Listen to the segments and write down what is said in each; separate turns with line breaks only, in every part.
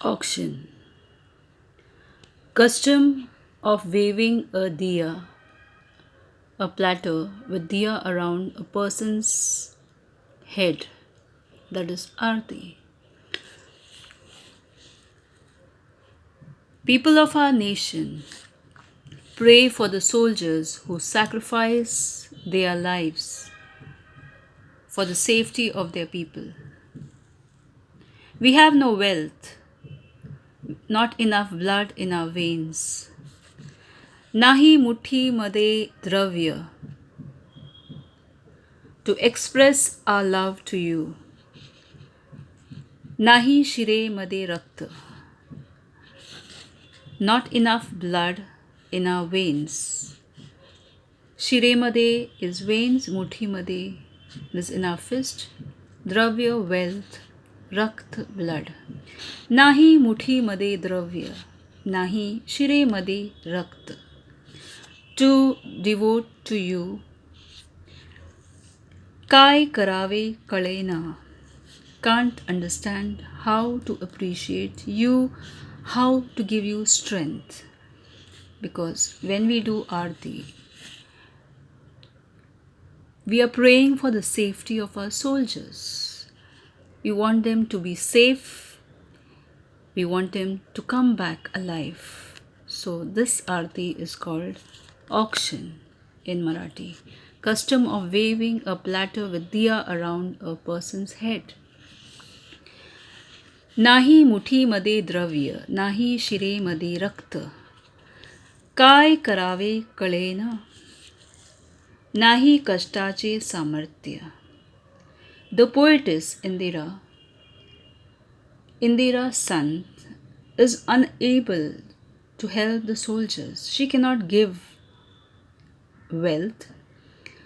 Auction. Custom of waving a diya, a platter with diya around a person's head. That is arti. People of our nation, pray for the soldiers who sacrifice their lives for the safety of their people. We have no wealth, not enough blood in our veins. Nahi muthi made dravya to express our love to you. Nahi shire made rakt, not enough blood in our veins. Shire made is veins, muthi made is in our fist, dravya wealth, rakt blood. Nahi muthi made dravya, nahi shire made rakt. To devote to you, kai karave kalena. Can't understand how to appreciate you, how to give you strength. Because when we do Aarti, we are praying for the safety of our soldiers. We want them to be safe. We want them to come back alive. So this Aarti is called auction in Marathi. Custom of waving a platter with diya around a person's head. नाही मुठीमध्ये द्रव्य, नाही शिरेमध्ये रक्त. काय करावे कळेना, नाही कष्टाचे सामर्थ्य. The poetess Indira Sant, is unable to help the soldiers. She cannot give wealth.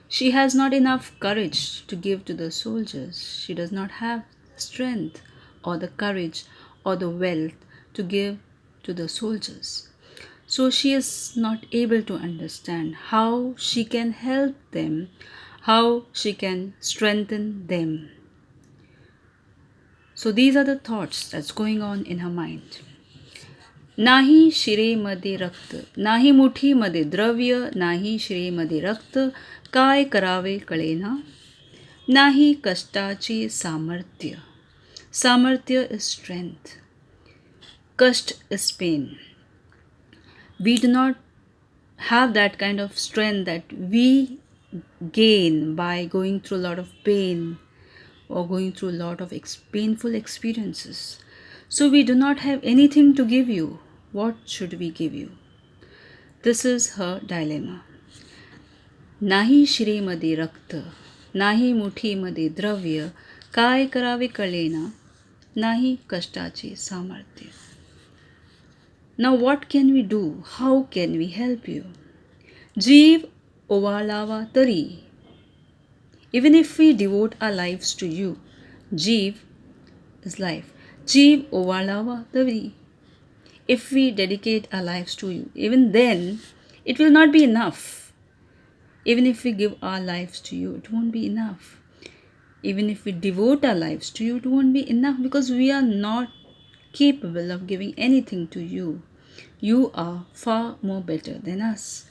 She has not enough courage to give to the soldiers. She does not have strength or the courage or the wealth to give to the soldiers. So she is not able to understand how she can help them, how she can strengthen them. So these are the thoughts that's going on in her mind. नाही शिरेमध्ये रक्त, नाही मुठीमध्ये द्रव्य, नाही शिरेमध्ये रक्त. काय करावे कळेना, नाही कष्टाचे सामर्थ्य. Samarthya is strength. Kasht is pain. We do not have that kind of strength that we gain by going through a lot of pain or going through a lot of painful experiences. So we do not have anything to give you. What should we give you? This is her dilemma. नाही शिरेमध्ये रक्त, नाही मुठीमध्ये द्रव्य. काय करावे कळेना, नाही कष्टाचे सामर्थ्य. Now what can we do? How can we help you? जीव ओवाळावा तरी. Even if we devote our lives to you, जीव is life. जीव ओवाळावा तरी. If we dedicate our lives to you, even then it will not be enough. Even if we give our lives to you, it won't be enough. Even if we devote our lives to you, it won't be enough because we are not capable of giving anything to you. You are far more better than us.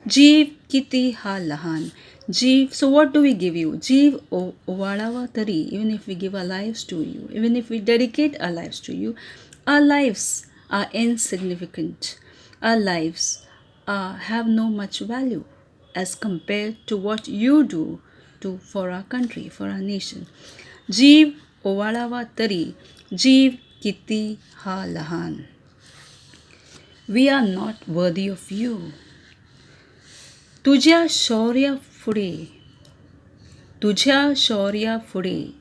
Jeev kiti ha lahan. Jeev, so what do we give you? Jeev ovalava tari. Even if we give our lives to you, even if we dedicate our lives to you, our lives are insignificant. Our lives have no much value as compared to what you do for our country, for our nation. Jeev ovalava tari. Jeev kiti ha lahan. We are not worthy of you. तुझ्या शौर्यापुढे, तुझ्या शौर्यापुढे.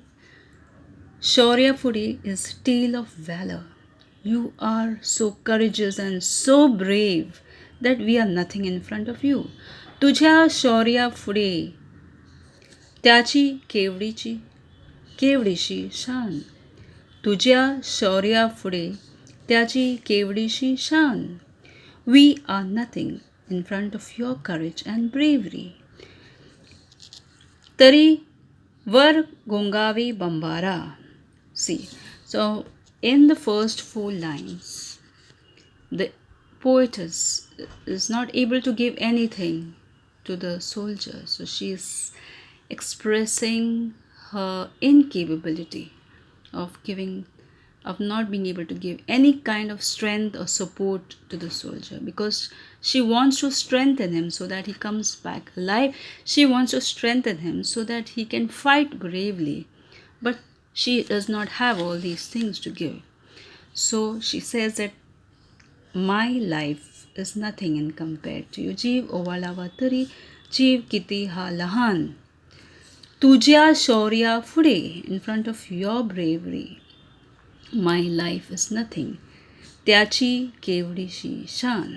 शौर्यापुढे is tale of valor. You are so courageous and so brave that we are nothing in front of you. तुझ्या शौर्यापुढे त्याची केवढीशी शान. तुझ्या शौर्यापुढे त्याची केवढीशी शान. We are nothing in front of your courage and bravery. तरी वर गोंगावे बंबारा. See, so In the first four lines, the poetess is not able to give anything to the soldier. So she is expressing her incapability of giving, of not being able to give any kind of strength or support to the soldier, because she wants to strengthen him so that he comes back alive. She wants to strengthen him so that he can fight bravely, but she does not have all these things to give. So she says that my life is nothing in compared to you. जीव ओवाळावा तरी जीव किती हा लहान, तुझ्या शौर्यापुढे, in front of your bravery, my life is nothing, त्याची केवढीशी शान.